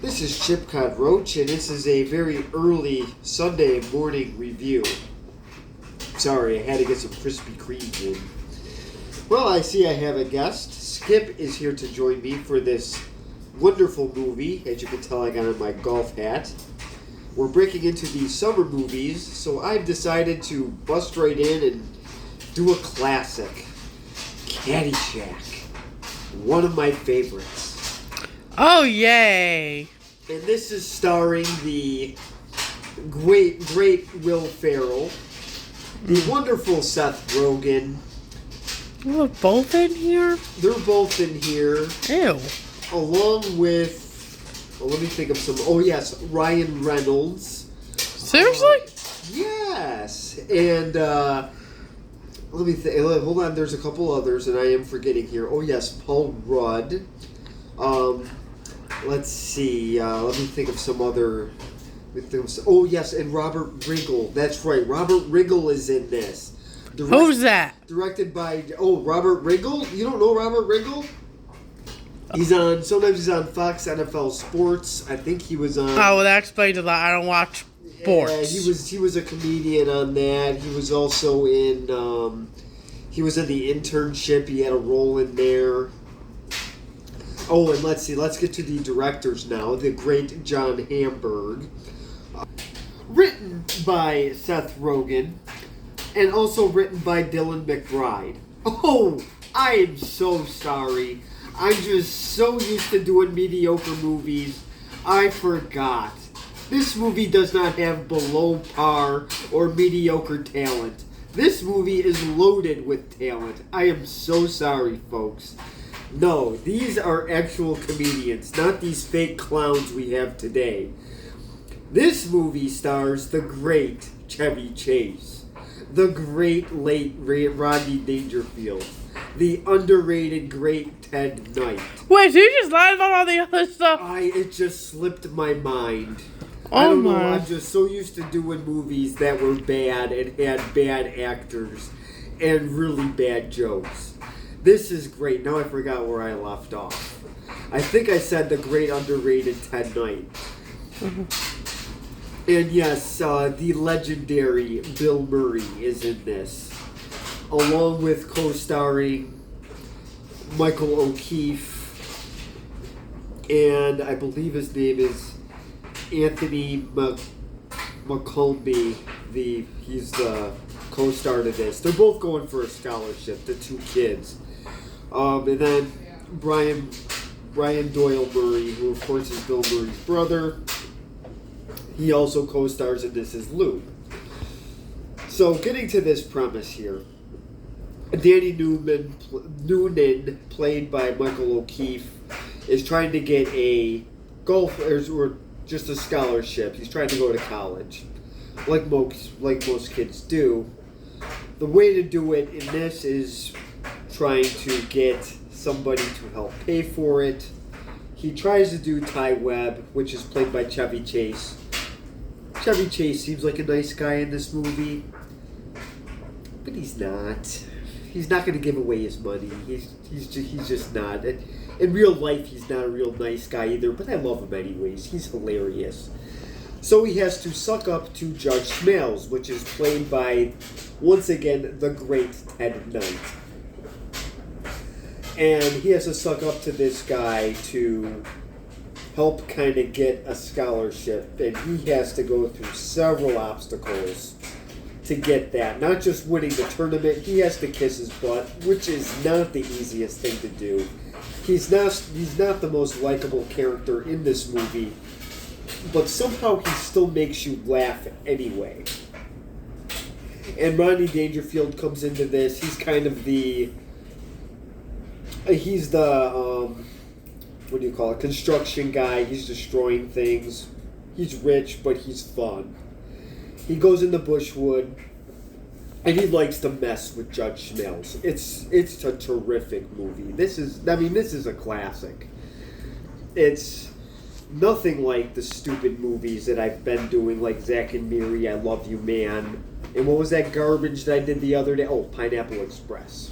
This is Chipcod Roach, and this is a very early Sunday morning review. Sorry, I had to get some Krispy Kremes in. Well, I see I have a guest. Skip is here to join me for this wonderful movie. As you can tell, I got on my golf hat. We're breaking into the summer movies, so I've decided to bust right in and do a classic. Caddy Shack. One of my favorites. Oh, yay. And this is starring the great Will Ferrell, the wonderful Seth Rogen. We're both in here? They're both in here. Ew. Along with, let me think of some, Ryan Reynolds. Seriously? Yes. And, let me think, hold on, there's a couple others, and I am forgetting here. Oh, yes, Paul Rudd. Let's see. Let me think of some other. Oh yes, and Robert Riggle. That's right. Robert Riggle is in this. Who's that? Directed by Robert Riggle. You don't know Robert Riggle? Sometimes he's on Fox NFL Sports. I think he was on. Oh, well, that explains a lot. I don't watch sports. Yeah, he was a comedian on that. He was also in. He was in The Internship. He had a role in there. Oh, and let's see. Let's get to the directors now. The great John Hamburg. Written by Seth Rogen. And also written by Dylan McBride. Oh, I am so sorry. I'm just so used to doing mediocre movies. I forgot. This movie does not have below par or mediocre talent. This movie is loaded with talent. I am so sorry, folks. No, these are actual comedians, not these fake clowns we have today. This movie stars the great Chevy Chase, the great late Rodney Dangerfield, the underrated great Ted Knight. Wait, so you just lied about all the other stuff? It just slipped my mind. Oh, I don't my. know, I'm just so used to doing movies that were bad and had bad actors and really bad jokes. This is great. Now I forgot where I left off. I think I said the great underrated Ted Knight. Mm-hmm. And yes, the legendary Bill Murray is in this. Along with co-starring Michael O'Keefe. And I believe his name is Anthony McCombie. He's the co-star to this. They're both going for a scholarship, the two kids. And then Brian Doyle Murray, who of course is Bill Murray's brother, he also co-stars in this as Lou. So getting to this premise here, Danny Noonan, played by Michael O'Keefe, is trying to get a golf or just a scholarship. He's trying to go to college, like most kids do. The way to do it in this is trying to get somebody to help pay for it. He tries to do Ty Webb, which is played by Chevy Chase. Chevy Chase seems like a nice guy in this movie, but he's not. He's not going to give away his money. He's just not. In real life, he's not a real nice guy either, but I love him anyways. He's hilarious. So he has to suck up to Judge Smails, which is played by, once again, the great Ted Knight. And he has to suck up to this guy to help kind of get a scholarship. And he has to go through several obstacles to get that. Not just winning the tournament, he has to kiss his butt, which is not the easiest thing to do. He's not the most likable character in this movie, but somehow he still makes you laugh anyway. And Rodney Dangerfield comes into this. He's kind of the what do you call it? Construction guy. He's destroying things. He's rich, but he's fun. He goes into Bushwood, and he likes to mess with Judge Smails. It's a terrific movie. This is a classic. It's nothing like the stupid movies that I've been doing, like Zack and Miri, I Love You, Man. And what was that garbage that I did the other day? Oh, Pineapple Express.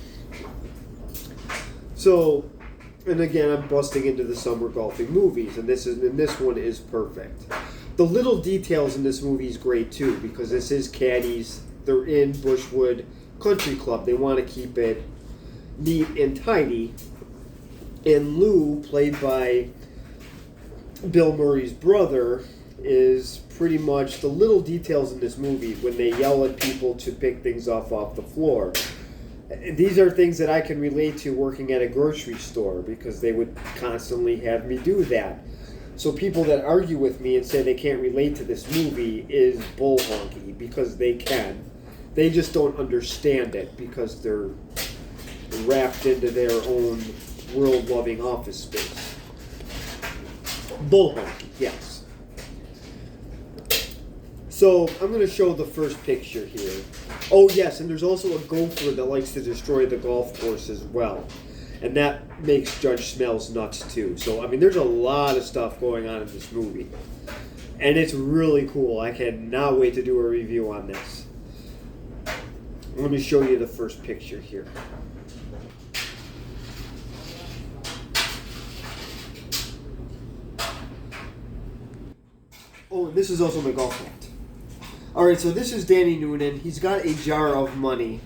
So, And again, I'm busting into the summer golfing movies, and this one is perfect. The little details in this movie is great too, because this is caddies. They're in Bushwood Country Club. They want to keep it neat and tidy. And Lou, played by Bill Murray's brother, is pretty much the little details in this movie when they yell at people to pick things off the floor. These are things that I can relate to working at a grocery store, because they would constantly have me do that. So people that argue with me and say they can't relate to this movie is bull honky, because they can. They just don't understand it because they're wrapped into their own world-loving office space. Bull honky, yes. So I'm going to show the first picture here. Oh yes, and there's also a gopher that likes to destroy the golf course as well. And that makes Judge Smails nuts too. So, I mean, there's a lot of stuff going on in this movie. And it's really cool. I cannot wait to do a review on this. Let me show you the first picture here. Oh, and this is also my golf hat. Alright, so this is Danny Noonan. He's got a jar of money.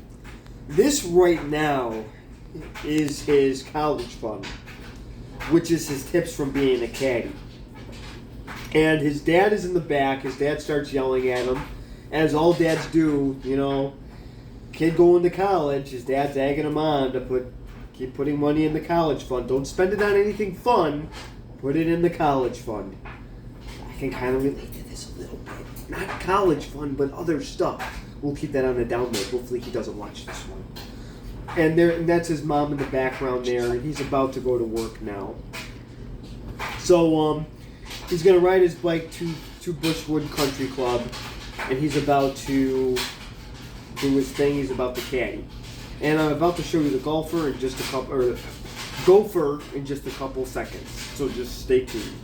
This right now is his college fund, which is his tips from being a caddy. And his dad is in the back. His dad starts yelling at him, as all dads do. You know, kid going to college, his dad's egging him on to keep putting money in the college fund. Don't spend it on anything fun. Put it in the college fund. I can kind of relate to this a little bit. Not college fund, but other stuff. We'll keep that on the down low. Hopefully he doesn't watch this one. And that's his mom in the background there, and he's about to go to work now. So he's going to ride his bike to Bushwood Country Club, and he's about to do his thing. He's about to caddy. And I'm about to show you the gopher in just a couple seconds. So just stay tuned.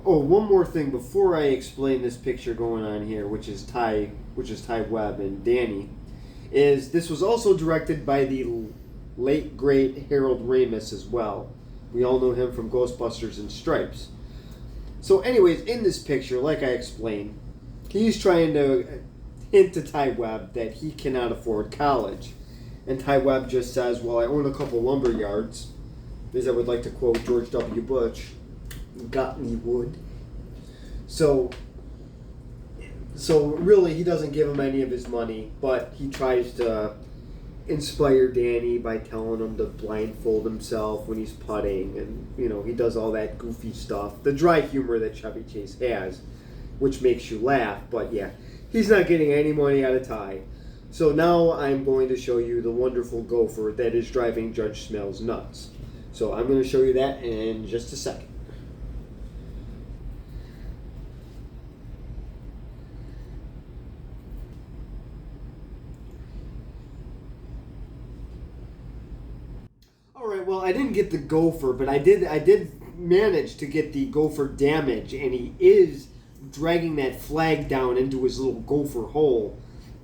Oh, one more thing before I explain this picture going on here, which is Ty Webb and Danny, is this was also directed by the late great Harold Ramis as well. We all know him from Ghostbusters and Stripes. So anyways, in this picture, like I explained, he's trying to hint to Ty Webb that he cannot afford college. And Ty Webb just says, well, I own a couple lumber yards. As I would like to quote George W. Bush, got me wood. So really he doesn't give him any of his money, but he tries to inspire Danny by telling him to blindfold himself when he's putting, and you know, he does all that goofy stuff, the dry humor that Chevy Chase has, which makes you laugh. But yeah, he's not getting any money out of Ty. So now I'm going to show you the wonderful gopher that is driving Judge Smails nuts. So I'm going to show you that in just a second. Alright, well, I didn't get the gopher, but I did manage to get the gopher damage, and he is dragging that flag down into his little gopher hole.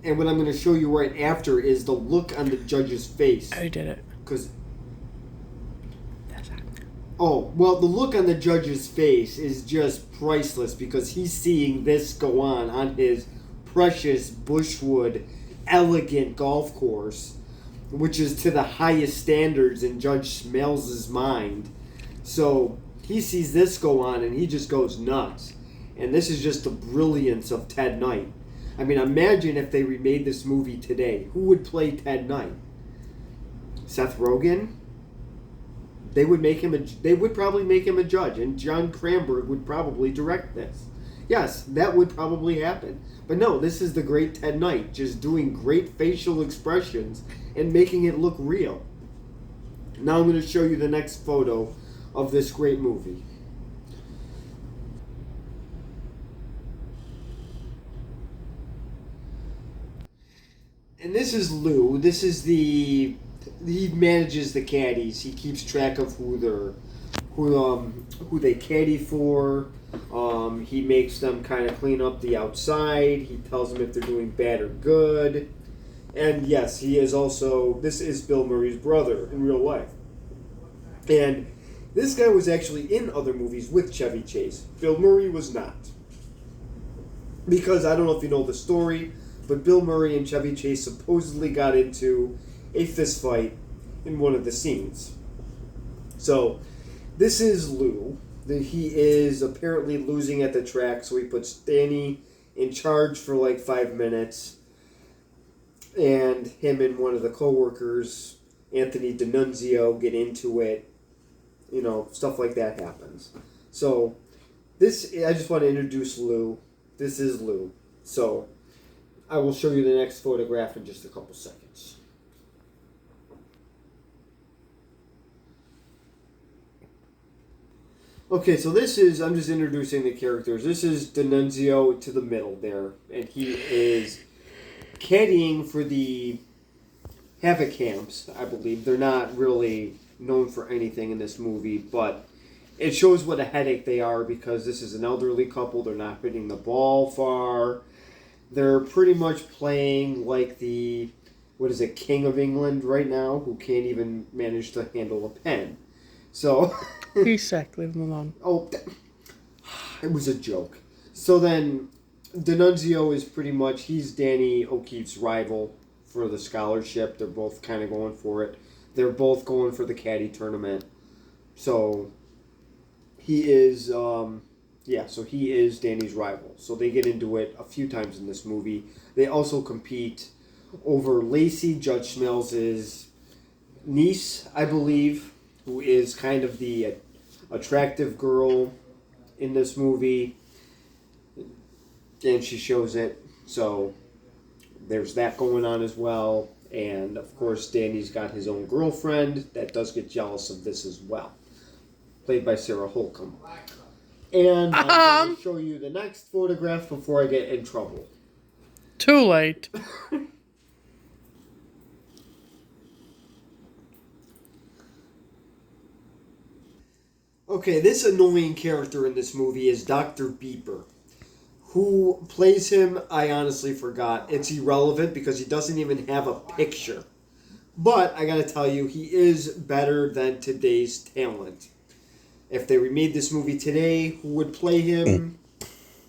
And what I'm going to show you right after is the look on the judge's face. I did it. Oh, well, the look on the judge's face is just priceless, because he's seeing this go on his precious Bushwood elegant golf course, which is to the highest standards in Judge Smails' mind. So he sees this go on and he just goes nuts. And this is just the brilliance of Ted Knight. I mean, imagine if they remade this movie today. Who would play Ted Knight? Seth Rogen? They would probably make him a judge, and John Cranberg would probably direct this. Yes, that would probably happen. But no, this is the great Ted Knight, just doing great facial expressions and making it look real. Now I'm going to show you the next photo of this great movie. And this is Lou. This is he manages the caddies. He keeps track of who they caddy for. He makes them kind of clean up the outside. He tells them if they're doing bad or good. And yes, he is also, this is Bill Murray's brother in real life. And this guy was actually in other movies with Chevy Chase. Bill Murray was not. Because I don't know if you know the story, but Bill Murray and Chevy Chase supposedly got into a fist fight in one of the scenes. So, this is Lou. He is apparently losing at the track, so he puts Danny in charge for like 5 minutes. And him and one of the co-workers, Anthony D'Annunzio, get into it. You know, stuff like that happens. So, I just want to introduce Lou. This is Lou. So, I will show you the next photograph in just a couple seconds. Okay, so I'm just introducing the characters. This is D'Annunzio to the middle there, and he is caddying for the Havoc camps, I believe. They're not really known for anything in this movie, but it shows what a headache they are because this is an elderly couple. They're not hitting the ball far. They're pretty much playing like the, King of England right now, who can't even manage to handle a pen. So... Caddy Shack, leave him alone. Oh, it was a joke. So then, D'Annunzio is pretty much, he's Danny O'Keefe's rival for the scholarship. They're both kind of going for it. They're both going for the caddy tournament. So, he is, he is Danny's rival. So they get into it a few times in this movie. They also compete over Lacey, Judge Smails' niece, I believe, who is kind of the attractive girl in this movie. And she shows it. So there's that going on as well. And, of course, Danny's got his own girlfriend that does get jealous of this as well. Played by Sarah Holcomb. And I'm going to show you the next photograph before I get in trouble. Too late. Okay, this annoying character in this movie is Dr. Beeper. Who plays him, I honestly forgot. It's irrelevant because he doesn't even have a picture. But, I gotta tell you, he is better than today's talent. If they remade this movie today, who would play him?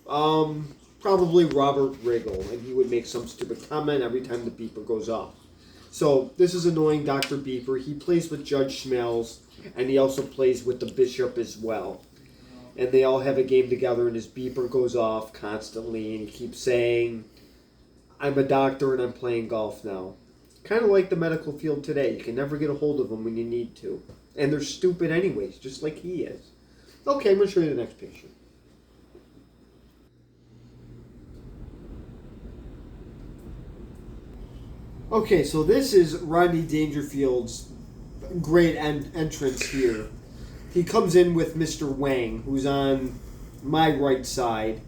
Probably Robert Riggle, and he would make some stupid comment every time the beeper goes off. So, this is annoying Dr. Beeper. He plays with Judge Smails, and he also plays with the bishop as well. And they all have a game together, and his beeper goes off constantly, and he keeps saying, I'm a doctor and I'm playing golf now. Kind of like the medical field today. You can never get a hold of them when you need to. And they're stupid anyways, just like he is. Okay, I'm going to show you the next picture. Okay, so this is Rodney Dangerfield's great entrance here. He comes in with Mr. Wang, who's on my right side.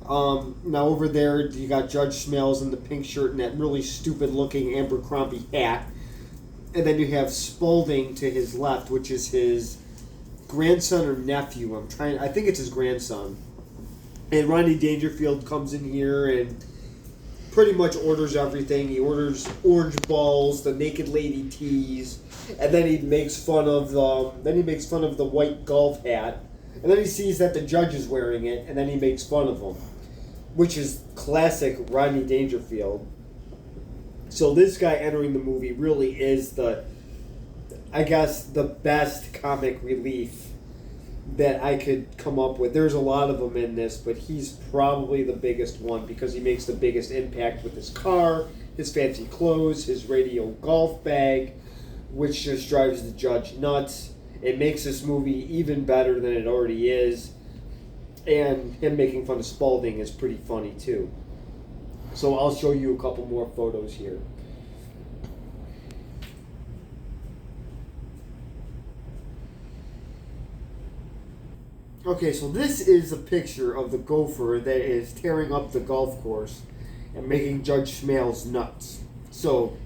Now over there, you got Judge Smails in the pink shirt and that really stupid-looking Abercrombie hat. And then you have Spaulding to his left, which is his grandson or nephew. I think it's his grandson. And Rodney Dangerfield comes in here and pretty much orders everything. He orders orange balls, the naked lady tees, and then he makes fun of the white golf hat. And then he sees that the judge is wearing it, and then he makes fun of him, which is classic Rodney Dangerfield. So this guy entering the movie really is the best comic relief that I could come up with. There's a lot of them in this, but he's probably the biggest one because he makes the biggest impact with his car, his fancy clothes, his radio golf bag, which just drives the judge nuts. It makes this movie even better than it already is. And him making fun of Spaulding is pretty funny too. So I'll show you a couple more photos here. Okay, so this is a picture of the gopher that is tearing up the golf course and making Judge Smails nuts. So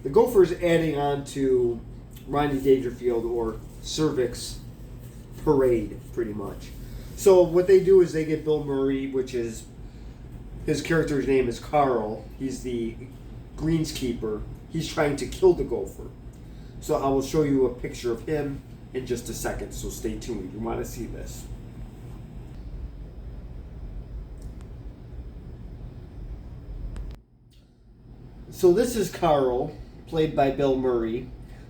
the gopher is adding on to Rodney Dangerfield or Cervix parade, pretty much. So what they do is they get Bill Murray, which is his character's name is Carl. He's the greenskeeper. He's trying to kill the gopher. So I will show you a picture of him in just a second, so stay tuned. You want to see this. So this is Carl, played by Bill Murray.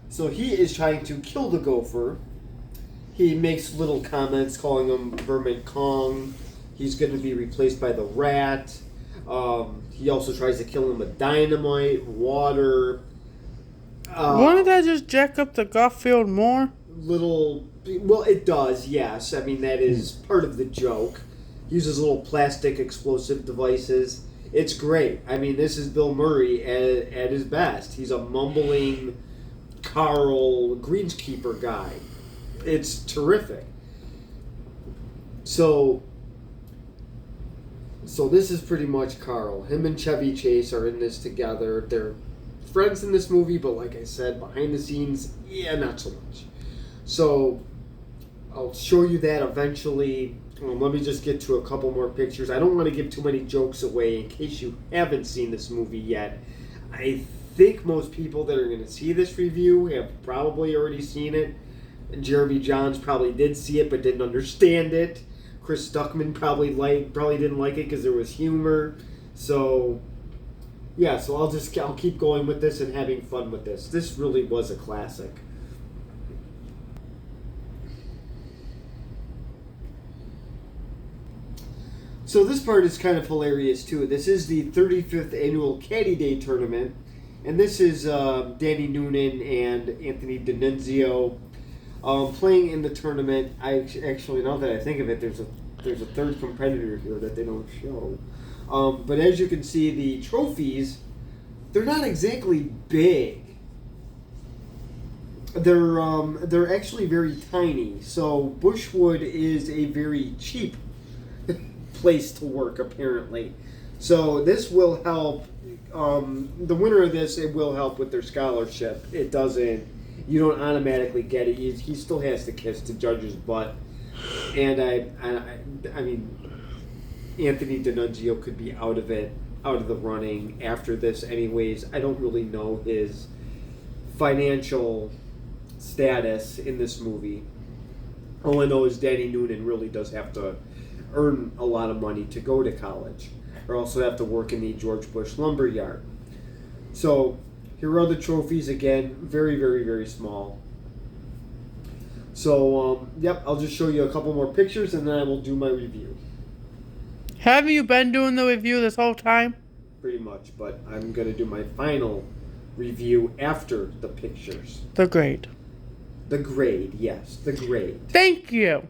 So he is trying to kill the gopher. He makes little comments calling him Vermin Kong. He's going to be replaced by the rat. He also tries to kill him with dynamite, water. Wouldn't that just jack up the golf field more? Well, it does, yes. I mean, that is part of the joke. He uses little plastic explosive devices. It's great. I mean, this is Bill Murray at his best. He's a mumbling Carl greenskeeper guy. It's terrific. So this is pretty much Carl. Him and Chevy Chase are in this together. They're friends in this movie, but like I said, behind the scenes, yeah, not so much. So I'll show you that eventually. Let me just get to a couple more pictures. I don't want to give too many jokes away in case you haven't seen this movie yet. I think most people that are going to see this review have probably already seen it. Jeremy Johns probably did see it but didn't understand it. Chris Stuckman probably didn't like it because there was humor. So yeah, so I'll keep going with this and having fun with this. This really was a classic. So this part is kind of hilarious too. This is the 35th annual Caddy Day tournament, and this is Danny Noonan and Anthony D'Annunzio playing in the tournament. I actually, now that I think of it, there's a third competitor here that they don't show. But as you can see, the trophies, they're not exactly big. They're actually very tiny. So Bushwood is a very cheap place to work, apparently. So this will help. The winner of this, it will help with their scholarship. It doesn't. You don't automatically get it. He still has to kiss the judge's butt. And I mean, Anthony D'Annunzio could be out of the running after this, anyways. I don't really know his financial status in this movie. All I know is Danny Noonan really does have to earn a lot of money to go to college, or also have to work in the George Bush lumber yard. So here are the trophies again, very, very, very small. So yep, I'll just show you a couple more pictures and then I will do my review. Have you been doing the review this whole time? Pretty much, but I'm going to do my final review after the pictures. The grade. The grade, yes, the grade. Thank you.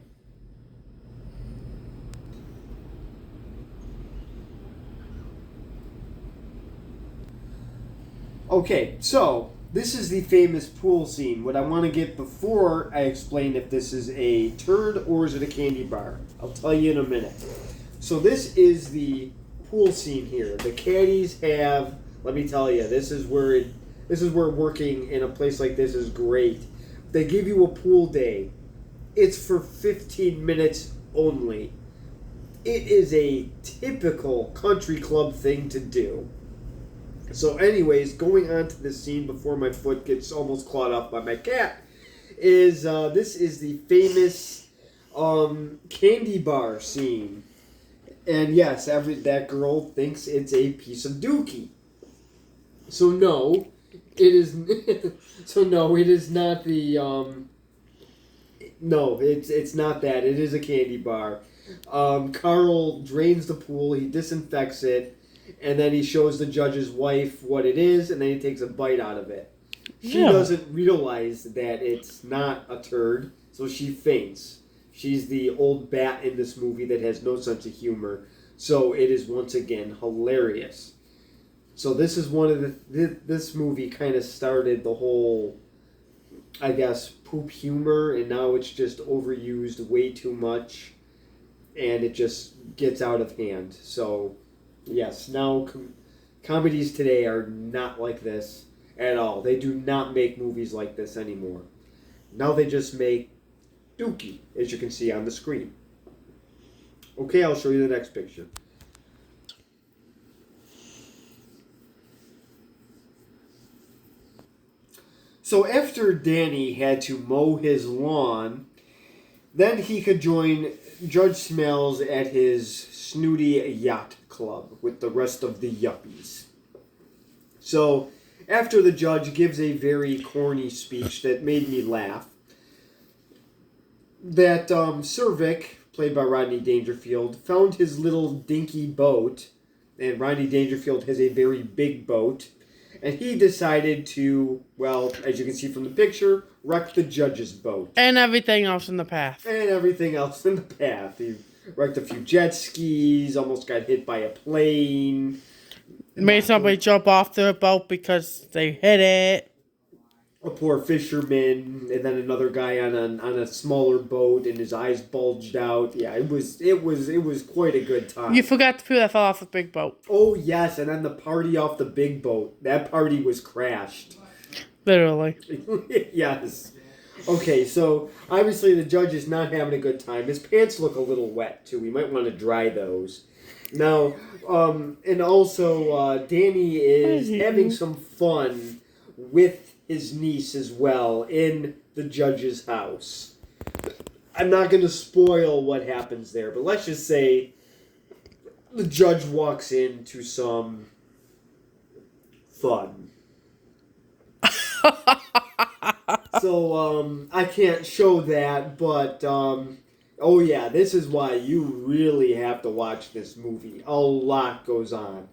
Okay, so this is the famous pool scene. What I want to get before I explain if this is a turd or is it a candy bar, I'll tell you in a minute. So this is the pool scene here. The caddies have, let me tell you, this is where working in a place like this is great. They give you a pool day. It's for 15 minutes only. It is a typical country club thing to do. So anyways, going on to this scene before my foot gets almost clawed off by my cat, is this is the famous candy bar scene. And yes, that girl thinks it's a piece of dookie. So no, it is. So no, it is not the. No, it's not that. It is a candy bar. Carl drains the pool. He disinfects it. And then he shows the judge's wife what it is, and then he takes a bite out of it. She doesn't realize that it's not a turd, so she faints. She's the old bat in this movie that has no sense of humor, so it is once again hilarious. So this is one of this movie kind of started the whole, I guess, poop humor, and now it's just overused way too much, and it just gets out of hand. So yes, now comedies today are not like this at all. They do not make movies like this anymore. Now they just make dookie, as you can see on the screen. Okay, I'll show you the next picture. So after Danny had to mow his lawn, then he could join Judge Smails at his snooty yacht club with the rest of the yuppies. So after the judge gives a very corny speech that made me laugh, that Sir Vic, played by Rodney Dangerfield, found his little dinky boat, and Rodney Dangerfield has a very big boat, and he decided to, well, as you can see from the picture, wreck the judge's boat. And everything else in the path. He wrecked a few jet skis, almost got hit by a plane. Made somebody jump off their boat because they hit it. A poor fisherman, and then another guy on a smaller boat, and his eyes bulged out. Yeah, it was quite a good time. You forgot the people that fell off the big boat. Oh yes, and then the party off the big boat. That party was crashed. Literally. Yes. Okay, so obviously the judge is not having a good time. His pants look a little wet too. We might want to dry those. Now, and also Danny is having some fun with his niece as well in the judge's house. I'm not going to spoil what happens there, but let's just say the judge walks into some fun. So, I can't show that, but, oh yeah, this is why you really have to watch this movie. A lot goes on.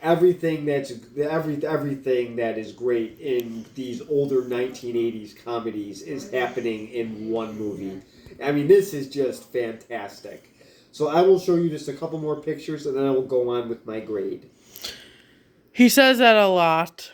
Everything that is great in these older 1980s comedies is happening in one movie. I mean, this is just fantastic. So I will show you just a couple more pictures, and then I will go on with my grade. He says that a lot.